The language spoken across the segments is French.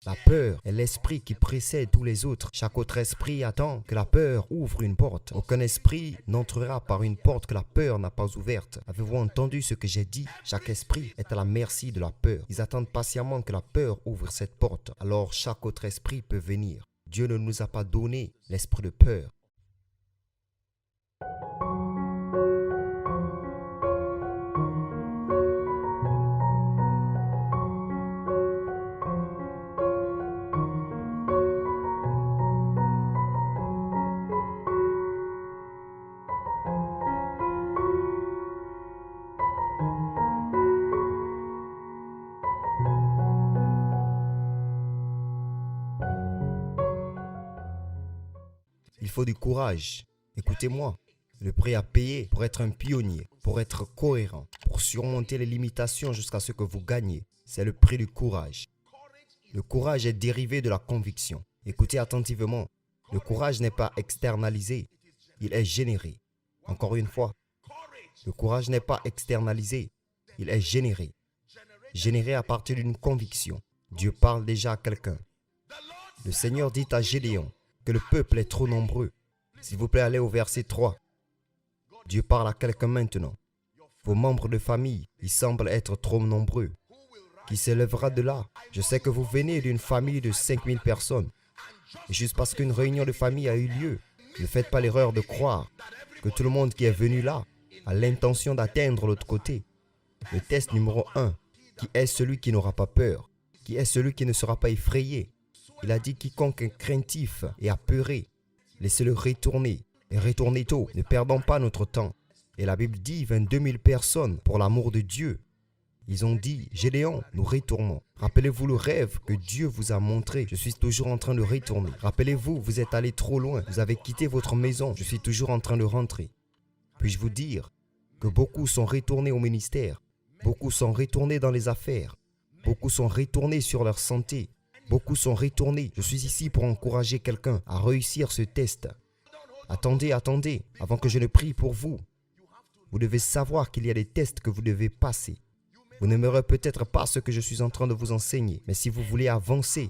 La peur est l'esprit qui précède tous les autres. Chaque autre esprit attend que la peur ouvre une porte. Aucun esprit n'entrera par une porte que la peur n'a pas ouverte. Avez-vous entendu ce que j'ai dit? Chaque esprit est à la merci de la peur. Ils attendent patiemment que la peur ouvre cette porte. Alors chaque autre esprit peut venir. Dieu ne nous a pas donné l'esprit de peur. Il faut du courage. Écoutez-moi. Le prix à payer pour être un pionnier, pour être cohérent, pour surmonter les limitations jusqu'à ce que vous gagnez, c'est le prix du courage. Le courage est dérivé de la conviction. Écoutez attentivement. Le courage n'est pas externalisé, il est généré. Encore une fois, le courage n'est pas externalisé, il est généré. Généré à partir d'une conviction. Dieu parle déjà à quelqu'un. Le Seigneur dit à Gédéon que le peuple est trop nombreux. S'il vous plaît, allez au verset 3. Dieu parle à quelqu'un maintenant. Vos membres de famille, ils semblent être trop nombreux. Qui s'élèvera de là? Je sais que vous venez d'une famille de 5000 personnes. Et juste parce qu'une réunion de famille a eu lieu, ne faites pas l'erreur de croire que tout le monde qui est venu là a l'intention d'atteindre l'autre côté. Le test numéro 1, qui est celui qui n'aura pas peur? Qui est celui qui ne sera pas effrayé? Il a dit quiconque est craintif et apeuré, laissez-le retourner. Et retournez tôt, ne perdons pas notre temps. Et la Bible dit 22 000 personnes pour l'amour de Dieu. Ils ont dit, Gédéon, nous retournons. Rappelez-vous le rêve que Dieu vous a montré. Je suis toujours en train de retourner. Rappelez-vous, vous êtes allé trop loin. Vous avez quitté votre maison. Je suis toujours en train de rentrer. Puis-je vous dire que beaucoup sont retournés au ministère. Beaucoup sont retournés dans les affaires. Beaucoup sont retournés sur leur santé. Beaucoup sont retournés. Je suis ici pour encourager quelqu'un à réussir ce test. Attendez, avant que je ne prie pour vous. Vous devez savoir qu'il y a des tests que vous devez passer. Vous n'aimerez peut-être pas ce que je suis en train de vous enseigner, mais si vous voulez avancer,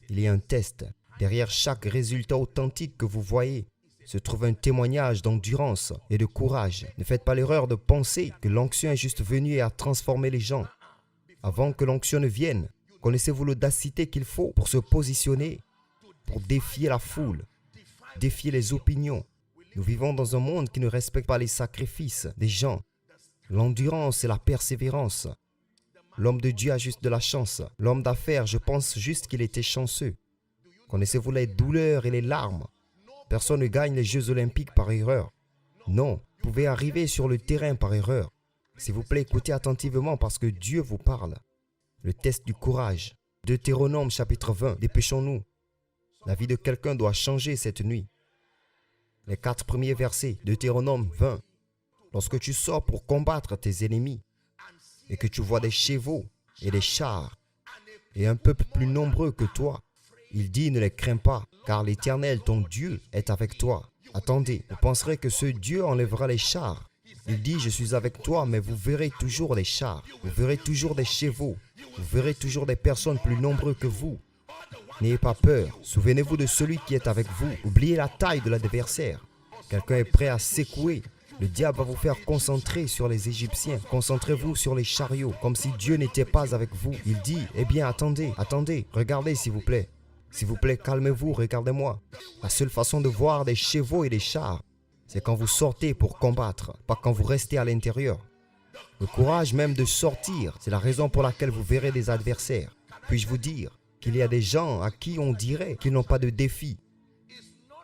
il y a un test. Derrière chaque résultat authentique que vous voyez, se trouve un témoignage d'endurance et de courage. Ne faites pas l'erreur de penser que l'onction est juste venue et a transformé les gens. Avant que l'onction ne vienne, connaissez-vous l'audacité qu'il faut pour se positionner, pour défier la foule, défier les opinions? Nous vivons dans un monde qui ne respecte pas les sacrifices des gens, l'endurance et la persévérance. L'homme de Dieu a juste de la chance. L'homme d'affaires, je pense juste qu'il était chanceux. Connaissez-vous les douleurs et les larmes? Personne ne gagne les Jeux olympiques par erreur. Non, vous pouvez arriver sur le terrain par erreur. S'il vous plaît, écoutez attentivement parce que Dieu vous parle. Le test du courage. Deutéronome chapitre 20. Dépêchons-nous. La vie de quelqu'un doit changer cette nuit. Les 4 premiers versets. Deutéronome 20. Lorsque tu sors pour combattre tes ennemis et que tu vois des chevaux et des chars et un peuple plus nombreux que toi, il dit ne les crains pas, car l'Éternel, ton Dieu, est avec toi. Attendez, vous penserez que ce Dieu enlèvera les chars. Il dit, je suis avec toi, mais vous verrez toujours des chars, vous verrez toujours des chevaux, vous verrez toujours des personnes plus nombreuses que vous. N'ayez pas peur, souvenez-vous de celui qui est avec vous. Oubliez la taille de l'adversaire. Quelqu'un est prêt à secouer. Le diable va vous faire concentrer sur les Égyptiens. Concentrez-vous sur les chariots, comme si Dieu n'était pas avec vous. Il dit, eh bien attendez, regardez s'il vous plaît. S'il vous plaît, calmez-vous, regardez-moi. La seule façon de voir des chevaux et des chars, c'est quand vous sortez pour combattre, pas quand vous restez à l'intérieur. Le courage même de sortir, c'est la raison pour laquelle vous verrez des adversaires. Puis-je vous dire qu'il y a des gens à qui on dirait qu'ils n'ont pas de défi.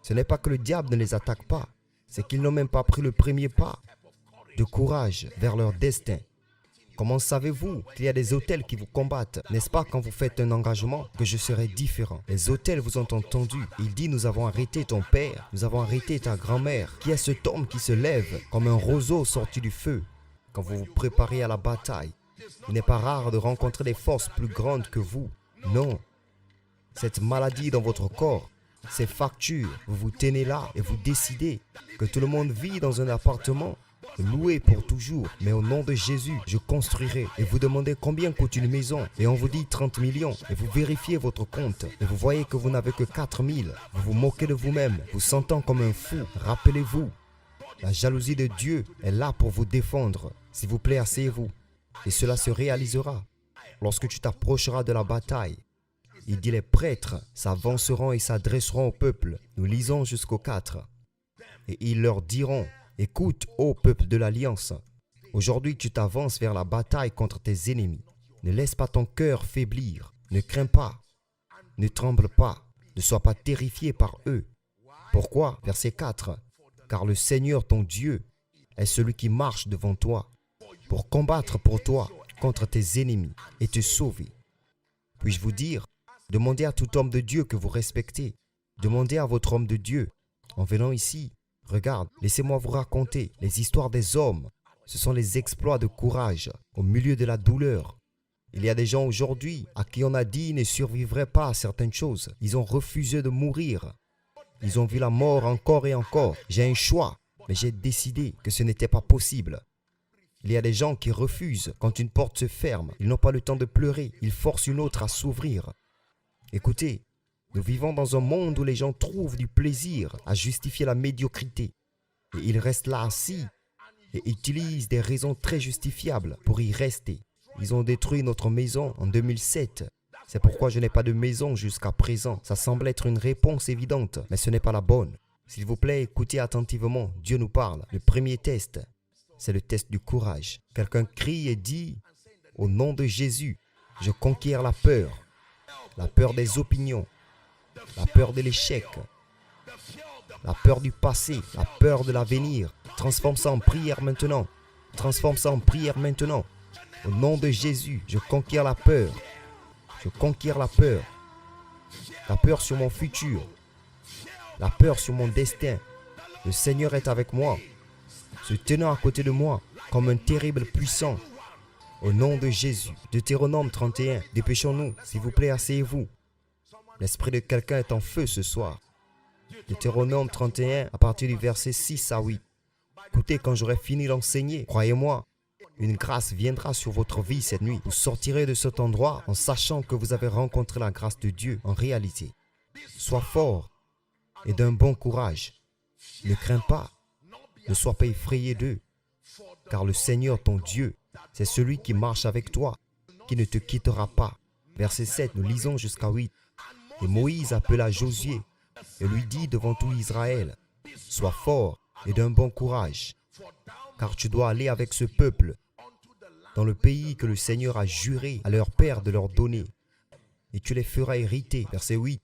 Ce n'est pas que le diable ne les attaque pas, c'est qu'ils n'ont même pas pris le premier pas de courage vers leur destin. Comment savez-vous qu'il y a des autels qui vous combattent? N'est-ce pas quand vous faites un engagement que je serai différent? Les autels vous ont entendu. Il dit, nous avons arrêté ton père, nous avons arrêté ta grand-mère. Qui est cet homme qui se lève comme un roseau sorti du feu? Quand vous vous préparez à la bataille, il n'est pas rare de rencontrer des forces plus grandes que vous. Non. Cette maladie dans votre corps, ces factures, vous vous tenez là et vous décidez que tout le monde vit dans un appartement loué pour toujours. Mais au nom de Jésus, je construirai. Et vous demandez combien coûte une maison. Et on vous dit 30 millions. Et vous vérifiez votre compte. Et vous voyez que vous n'avez que 4 000. Vous vous moquez de vous-même, vous sentant comme un fou. Rappelez-vous, la jalousie de Dieu est là pour vous défendre. S'il vous plaît, asseyez-vous. Et cela se réalisera. Lorsque tu t'approcheras de la bataille, il dit les prêtres s'avanceront et s'adresseront au peuple. Nous lisons jusqu'au 4. Et ils leur diront, écoute, ô peuple de l'Alliance, aujourd'hui tu t'avances vers la bataille contre tes ennemis. Ne laisse pas ton cœur faiblir. Ne crains pas. Ne tremble pas. Ne sois pas terrifié par eux. Pourquoi? Verset 4. Car le Seigneur ton Dieu est celui qui marche devant toi pour combattre pour toi contre tes ennemis et te sauver. Puis-je vous dire, demandez à tout homme de Dieu que vous respectez. Demandez à votre homme de Dieu. En venant ici, regarde, laissez-moi vous raconter les histoires des hommes. Ce sont les exploits de courage au milieu de la douleur. Il y a des gens aujourd'hui à qui on a dit qu'ils ne survivraient pas à certaines choses. Ils ont refusé de mourir. Ils ont vu la mort encore et encore. J'ai un choix, mais j'ai décidé que ce n'était pas possible. Il y a des gens qui refusent quand une porte se ferme. Ils n'ont pas le temps de pleurer. Ils forcent une autre à s'ouvrir. Écoutez, nous vivons dans un monde où les gens trouvent du plaisir à justifier la médiocrité. Et ils restent là assis et utilisent des raisons très justifiables pour y rester. Ils ont détruit notre maison en 2007. C'est pourquoi je n'ai pas de maison jusqu'à présent. Ça semble être une réponse évidente, mais ce n'est pas la bonne. S'il vous plaît, écoutez attentivement. Dieu nous parle. Le premier test, c'est le test du courage. Quelqu'un crie et dit, au nom de Jésus, je conquiers la peur des opinions, la peur de l'échec, la peur du passé, la peur de l'avenir. Transforme ça en prière maintenant. Transforme ça en prière maintenant. Au nom de Jésus, je conquiers la peur. Je conquiers la peur. La peur sur mon futur. La peur sur mon destin. Le Seigneur est avec moi, se tenant à côté de moi comme un terrible puissant. Au nom de Jésus. Deutéronome 31. Dépêchons-nous. S'il vous plaît, asseyez-vous. L'esprit de quelqu'un est en feu ce soir. Deutéronome 31, à partir du verset 6 à 8. Écoutez, quand j'aurai fini d'enseigner, croyez-moi, une grâce viendra sur votre vie cette nuit. Vous sortirez de cet endroit en sachant que vous avez rencontré la grâce de Dieu en réalité. Sois fort et d'un bon courage. Ne crains pas. Ne sois pas effrayé d'eux. Car le Seigneur, ton Dieu, c'est celui qui marche avec toi, qui ne te quittera pas. Verset 7, nous lisons jusqu'à 8. Et Moïse appela Josué et lui dit devant tout Israël, « Sois fort et d'un bon courage, car tu dois aller avec ce peuple dans le pays que le Seigneur a juré à leur père de leur donner, et tu les feras hériter. » Verset 8.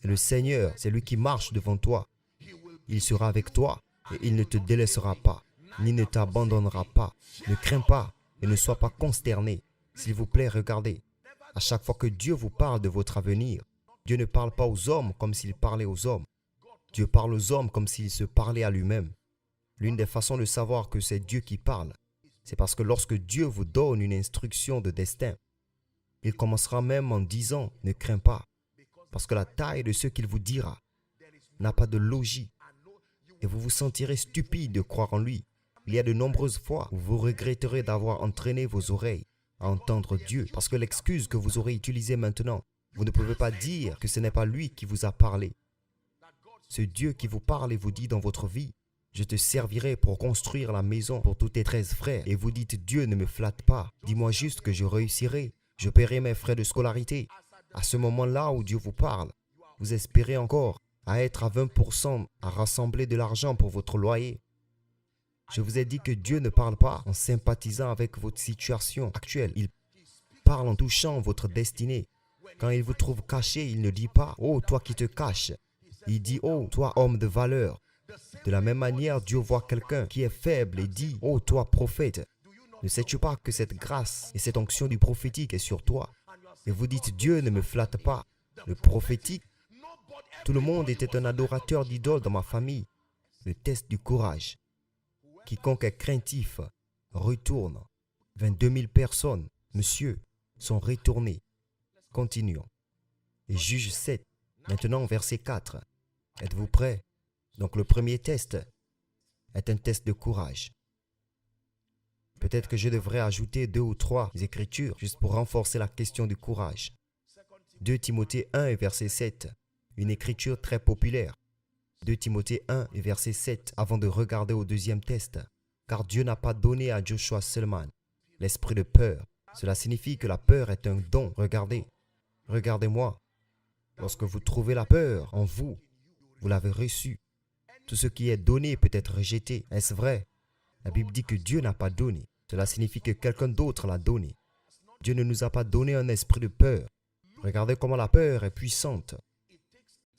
Et le Seigneur, c'est lui qui marche devant toi. Il sera avec toi et il ne te délaissera pas, ni ne t'abandonnera pas. Ne crains pas et ne sois pas consterné. S'il vous plaît, regardez. À chaque fois que Dieu vous parle de votre avenir, Dieu ne parle pas aux hommes comme s'il parlait aux hommes. Dieu parle aux hommes comme s'il se parlait à lui-même. L'une des façons de savoir que c'est Dieu qui parle, c'est parce que lorsque Dieu vous donne une instruction de destin, il commencera même en disant « Ne crains pas », parce que la taille de ce qu'il vous dira n'a pas de logique et vous vous sentirez stupide de croire en lui. Il y a de nombreuses fois où vous regretterez d'avoir entraîné vos oreilles à entendre Dieu parce que l'excuse que vous aurez utilisée maintenant, vous ne pouvez pas dire que ce n'est pas lui qui vous a parlé. Ce Dieu qui vous parle et vous dit dans votre vie, « Je te servirai pour construire la maison pour tous tes 13 frères. » Et vous dites, « Dieu ne me flatte pas. Dis-moi juste que je réussirai. Je paierai mes frais de scolarité. » À ce moment-là où Dieu vous parle, vous espérez encore à être à 20% à rassembler de l'argent pour votre loyer. Je vous ai dit que Dieu ne parle pas en sympathisant avec votre situation actuelle. Il parle en touchant votre destinée. Quand il vous trouve caché, il ne dit pas « Oh, toi qui te caches ». Il dit « Oh, toi homme de valeur ». De la même manière, Dieu voit quelqu'un qui est faible et dit « Oh, toi prophète ». Ne sais-tu pas que cette grâce et cette onction du prophétique est sur toi? Et vous dites « Dieu ne me flatte pas ». Le prophétique, tout le monde était un adorateur d'idoles dans ma famille. Le test du courage. Quiconque est craintif retourne. 22 000 personnes, monsieur, sont retournées. Continuons. Et Juge 7, maintenant verset 4. Êtes-vous prêts? Donc le premier test est un test de courage. Peut-être que je devrais ajouter 2 ou 3 écritures juste pour renforcer la question du courage. 2 Timothée 1 et verset 7, une écriture très populaire. 2 Timothée 1 et verset 7 avant de regarder au deuxième test. Car Dieu n'a pas donné à Joshua Selman l'esprit de peur. Cela signifie que la peur est un don. Regardez-moi. Lorsque vous trouvez la peur en vous, vous l'avez reçue. Tout ce qui est donné peut être rejeté. Est-ce vrai? La Bible dit que Dieu n'a pas donné. Cela signifie que quelqu'un d'autre l'a donné. Dieu ne nous a pas donné un esprit de peur. Regardez comment la peur est puissante.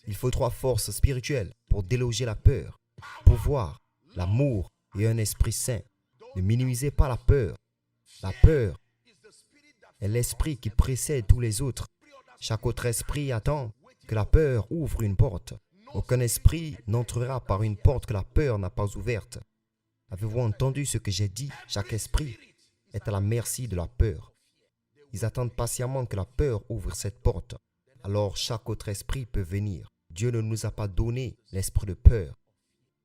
Il faut 3 forces spirituelles pour déloger la peur. Pouvoir, l'amour et un esprit saint. Ne minimisez pas la peur. La peur est l'esprit qui précède tous les autres. Chaque autre esprit attend que la peur ouvre une porte. Aucun esprit n'entrera par une porte que la peur n'a pas ouverte. Avez-vous entendu ce que j'ai dit? Chaque esprit est à la merci de la peur. Ils attendent patiemment que la peur ouvre cette porte. Alors chaque autre esprit peut venir. Dieu ne nous a pas donné l'esprit de peur.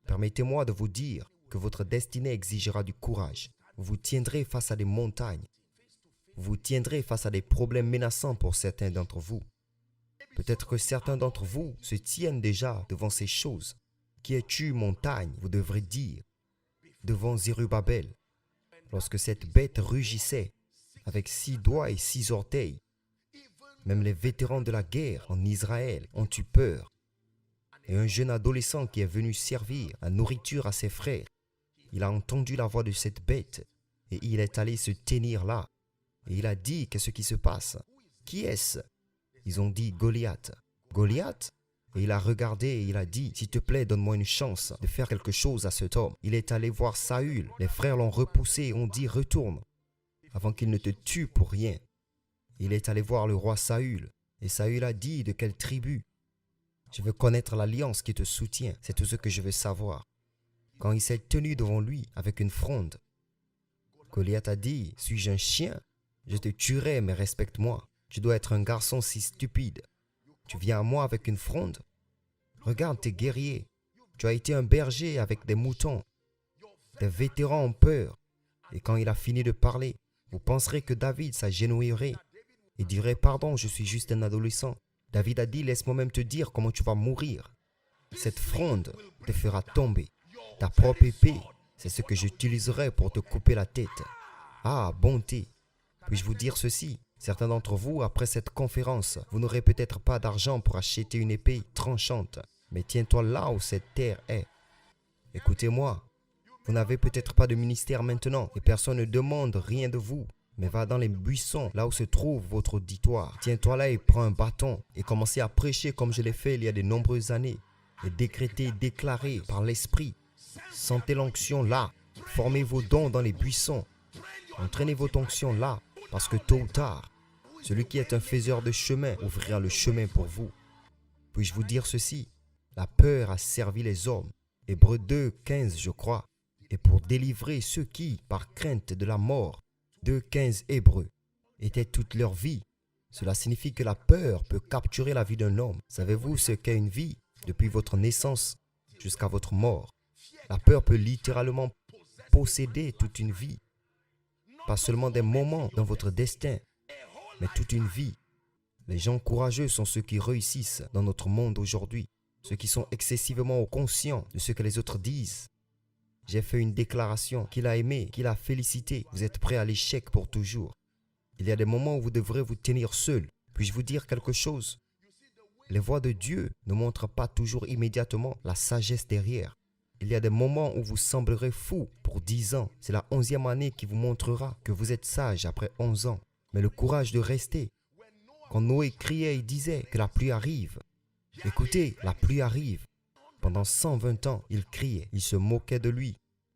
Permettez-moi de vous dire que votre destinée exigera du courage. Vous vous tiendrez face à des montagnes. Vous vous tiendrez face à des problèmes menaçants pour certains d'entre vous. Peut-être que certains d'entre vous se tiennent déjà devant ces choses. Qui es-tu, montagne? Vous devrez dire. Devant Zérubabel, lorsque cette bête rugissait avec 6 doigts et 6 orteils, même les vétérans de la guerre en Israël ont eu peur. Et un jeune adolescent qui est venu servir la nourriture à ses frères, il a entendu la voix de cette bête et il est allé se tenir là. Et il a dit, qu'est-ce qui se passe? Qui est-ce? Ils ont dit Goliath. Goliath? Et il a regardé et il a dit, s'il te plaît, donne-moi une chance de faire quelque chose à cet homme. Il est allé voir Saül. Les frères l'ont repoussé et ont dit, retourne, avant qu'il ne te tue pour rien. Il est allé voir le roi Saül. Et Saül a dit, de quelle tribu? Je veux connaître l'alliance qui te soutient. C'est tout ce que je veux savoir. Quand il s'est tenu devant lui avec une fronde, Goliath a dit, suis-je un chien? Je te tuerai, mais respecte-moi. Tu dois être un garçon si stupide. Tu viens à moi avec une fronde? Regarde tes guerriers. Tu as été un berger avec des moutons. Des vétérans ont peur. Et quand il a fini de parler, vous penserez que David s'agenouillerait et dirait, pardon, je suis juste un adolescent. David a dit, laisse-moi même te dire comment tu vas mourir. Cette fronde te fera tomber. Ta propre épée, c'est ce que j'utiliserai pour te couper la tête. Ah, bonté. Puis-je vous dire ceci? Certains d'entre vous, après cette conférence, vous n'aurez peut-être pas d'argent pour acheter une épée tranchante. Mais tiens-toi là où cette terre est. Écoutez-moi, vous n'avez peut-être pas de ministère maintenant et personne ne demande rien de vous. Mais va dans les buissons, là où se trouve votre auditoire. Tiens-toi là et prends un bâton et commencez à prêcher comme je l'ai fait il y a de nombreuses années. Et décréter, déclarer par l'esprit. Sentez l'onction là. Formez vos dons dans les buissons. Entraînez votre onction là. Parce que tôt ou tard, celui qui est un faiseur de chemin ouvrira le chemin pour vous. Puis-je vous dire ceci? La peur a servi les hommes. Hébreux 2, 15, je crois. Et pour délivrer ceux qui, par crainte de la mort, 2, 15 Hébreux, étaient toute leur vie. Cela signifie que la peur peut capturer la vie d'un homme. Savez-vous ce qu'est une vie? Depuis votre naissance jusqu'à votre mort. La peur peut littéralement posséder toute une vie. Pas seulement des moments dans votre destin, mais toute une vie. Les gens courageux sont ceux qui réussissent dans notre monde aujourd'hui. Ceux qui sont excessivement conscients de ce que les autres disent. J'ai fait une déclaration qu'il a aimée, qu'il a félicité. Vous êtes prêt à l'échec pour toujours. Il y a des moments où vous devrez vous tenir seul. Puis-je vous dire quelque chose? Les voix de Dieu ne montrent pas toujours immédiatement la sagesse derrière. Il y a des moments où vous semblerez fou pour 10 ans. C'est la 11e année qui vous montrera que vous êtes sage après 11 ans. Mais le courage de rester. Quand Noé criait et disait que la pluie arrive. Écoutez, la pluie arrive. Pendant 120 ans, il criait, il se moquait de lui.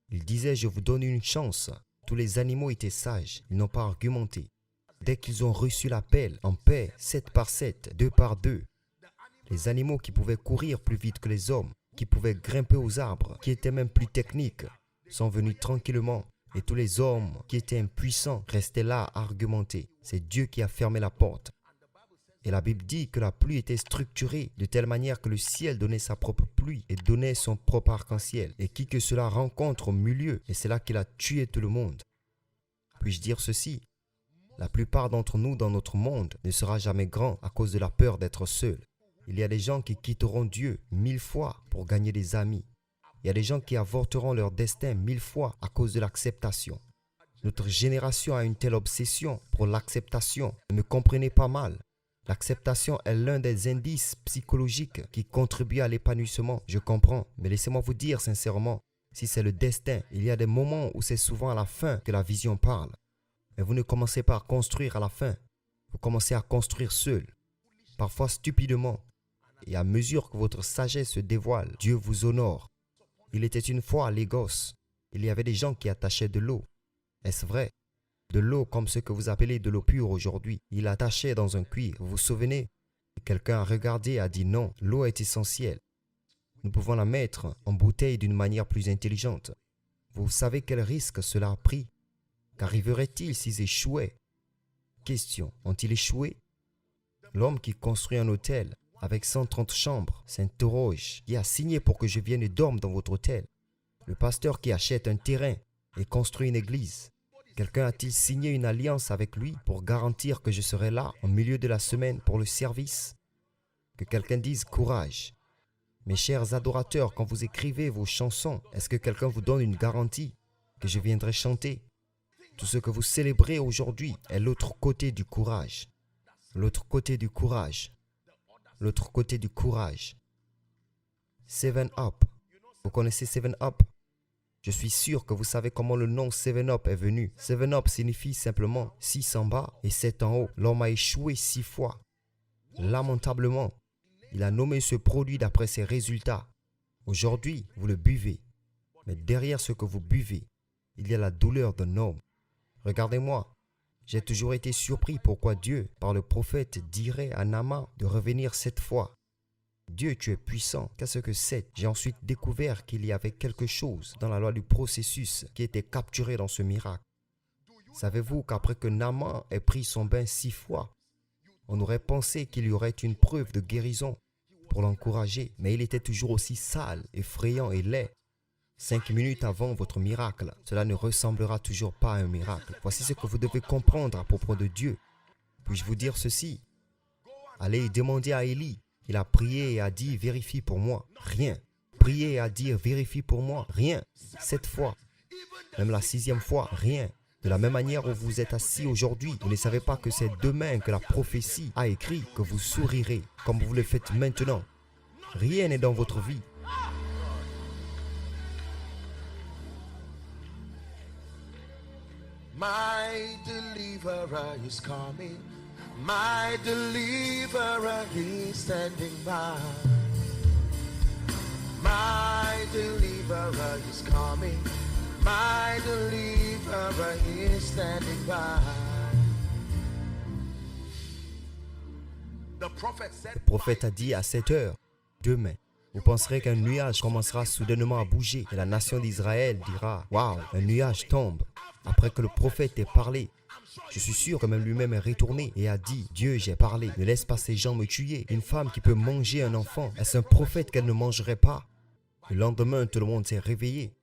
Il disait, je vous donne une chance. Tous les animaux étaient sages, ils n'ont pas argumenté. Dès qu'ils ont reçu l'appel, en paix, 7 par 7, 2 par 2, les animaux qui pouvaient courir plus vite que les hommes, qui pouvaient grimper aux arbres, qui étaient même plus techniques, sont venus tranquillement. Et tous les hommes qui étaient impuissants restaient là à argumenter. C'est Dieu qui a fermé la porte. Et la Bible dit que la pluie était structurée de telle manière que le ciel donnait sa propre pluie et donnait son propre arc-en-ciel. Et qui que cela rencontre au milieu, et c'est là qu'il a tué tout le monde. Puis-je dire ceci? La plupart d'entre nous dans notre monde ne sera jamais grand à cause de la peur d'être seul. Il y a des gens qui quitteront Dieu 1000 fois pour gagner des amis. Il y a des gens qui avorteront leur destin 1000 fois à cause de l'acceptation. Notre génération a une telle obsession pour l'acceptation. Ne me comprenez pas mal. L'acceptation est l'un des indices psychologiques qui contribue à l'épanouissement. Je comprends, mais laissez-moi vous dire sincèrement, si c'est le destin, il y a des moments où c'est souvent à la fin que la vision parle. Mais vous ne commencez pas à construire à la fin. Vous commencez à construire seul, parfois stupidement. Et à mesure que votre sagesse se dévoile, Dieu vous honore. Il était une fois à Lagos. Il y avait des gens qui attachaient de l'eau. Est-ce vrai? De l'eau comme ce que vous appelez de l'eau pure aujourd'hui. Il attachait dans un cuir, vous vous souvenez? Et quelqu'un a regardé et a dit non, l'eau est essentielle. Nous pouvons la mettre en bouteille d'une manière plus intelligente. Vous savez quel risque cela a pris? Qu'arriverait-il s'ils échouaient? Question, ont-ils échoué? L'homme qui construit un hôtel avec 130 chambres s'interroge. Qui a signé pour que je vienne et dorme dans votre hôtel? Le pasteur qui achète un terrain et construit une église. Quelqu'un a-t-il signé une alliance avec lui pour garantir que je serai là au milieu de la semaine pour le service? Que quelqu'un dise courage. Mes chers adorateurs, quand vous écrivez vos chansons, est-ce que quelqu'un vous donne une garantie que je viendrai chanter? Tout ce que vous célébrez aujourd'hui est l'autre côté du courage. L'autre côté du courage. L'autre côté du courage. 7-Up. Vous connaissez 7-Up? Je suis sûr que vous savez comment le nom 7-Up est venu. 7-Up signifie simplement 6 en bas et 7 en haut. L'homme a échoué 6 fois. Lamentablement, il a nommé ce produit d'après ses résultats. Aujourd'hui, vous le buvez. Mais derrière ce que vous buvez, il y a la douleur d'un homme. Regardez-moi. J'ai toujours été surpris pourquoi Dieu, par le prophète, dirait à Naaman de revenir 7 fois. Dieu, tu es puissant. Qu'est-ce que c'est? J'ai ensuite découvert qu'il y avait quelque chose dans la loi du processus qui était capturé dans ce miracle. Savez-vous qu'après que Naaman ait pris son bain 6 fois, on aurait pensé qu'il y aurait une preuve de guérison pour l'encourager, mais il était toujours aussi sale, effrayant et laid. 5 minutes avant votre miracle, cela ne ressemblera toujours pas à un miracle. Voici ce que vous devez comprendre à propos de Dieu. Puis-je vous dire ceci? Allez demander à Élie. Il a prié et a dit, vérifie pour moi. Rien. Prié et a dit, vérifie pour moi. Rien. 7 fois. Même la 6e fois, rien. De la même manière où vous êtes assis aujourd'hui, vous ne savez pas que c'est demain que la prophétie a écrit que vous sourirez, comme vous le faites maintenant. Rien n'est dans votre vie. My deliverer is coming. My deliverer is standing by. My deliverer is coming. My deliverer is standing by. The prophet said, Le prophète a dit à 7 heures, demain, vous penserez qu'un nuage commencera soudainement à bouger et la nation d'Israël dira, waouh, un nuage tombe. Après que le prophète ait parlé, je suis sûr que même lui-même est retourné et a dit, Dieu, j'ai parlé, ne laisse pas ces gens me tuer. Une femme qui peut manger un enfant, est-ce un prophète qu'elle ne mangerait pas? Le lendemain, tout le monde s'est réveillé.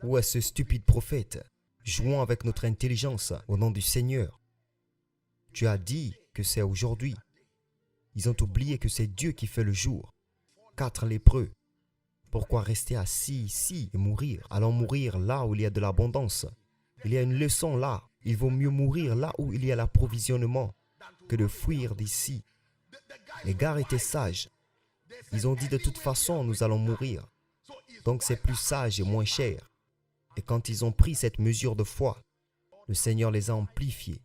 Où est ce stupide prophète? Jouons avec notre intelligence au nom du Seigneur. Tu as dit que c'est aujourd'hui. Ils ont oublié que c'est Dieu qui fait le jour. 4 lépreux. Pourquoi rester assis ici et mourir? Allons mourir là où il y a de l'abondance. Il y a une leçon là. Il vaut mieux mourir là où il y a l'approvisionnement que de fuir d'ici. Les gars étaient sages. Ils ont dit de toute façon nous allons mourir. Donc c'est plus sage et moins cher. Et quand ils ont pris cette mesure de foi, le Seigneur les a amplifiés.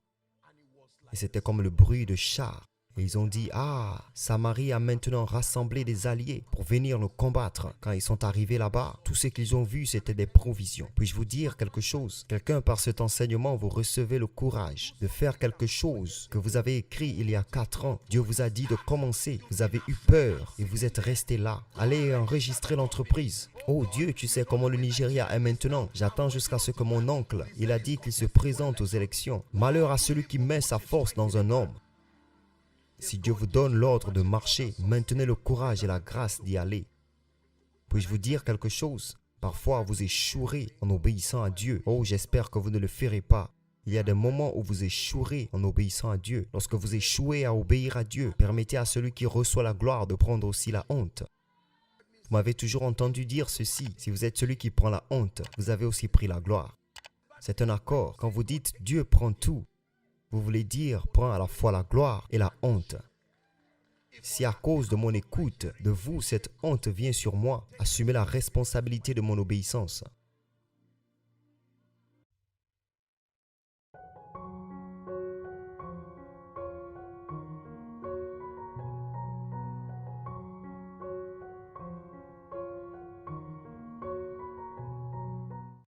Et c'était comme le bruit de chars. Et ils ont dit, ah, Samarie a maintenant rassemblé des alliés pour venir nous combattre. Quand ils sont arrivés là-bas, tout ce qu'ils ont vu, c'était des provisions. Puis-je vous dire quelque chose? Quelqu'un, par cet enseignement, vous recevez le courage de faire quelque chose que vous avez écrit il y a 4 ans. Dieu vous a dit de commencer. Vous avez eu peur et vous êtes resté là. Allez enregistrer l'entreprise. Oh Dieu, tu sais comment le Nigeria est maintenant. J'attends jusqu'à ce que mon oncle, il a dit qu'il se présente aux élections. Malheur à celui qui met sa force dans un homme. Si Dieu vous donne l'ordre de marcher, maintenez le courage et la grâce d'y aller. Puis-je vous dire quelque chose? Parfois, vous échouerez en obéissant à Dieu. Oh, j'espère que vous ne le ferez pas. Il y a des moments où vous échouerez en obéissant à Dieu. Lorsque vous échouez à obéir à Dieu, permettez à celui qui reçoit la gloire de prendre aussi la honte. Vous m'avez toujours entendu dire ceci. Si vous êtes celui qui prend la honte, vous avez aussi pris la gloire. C'est un accord. Quand vous dites « Dieu prend tout », vous voulez dire « prend à la fois la gloire et la honte ». Si à cause de mon écoute de vous, cette honte vient sur moi, assumez la responsabilité de mon obéissance.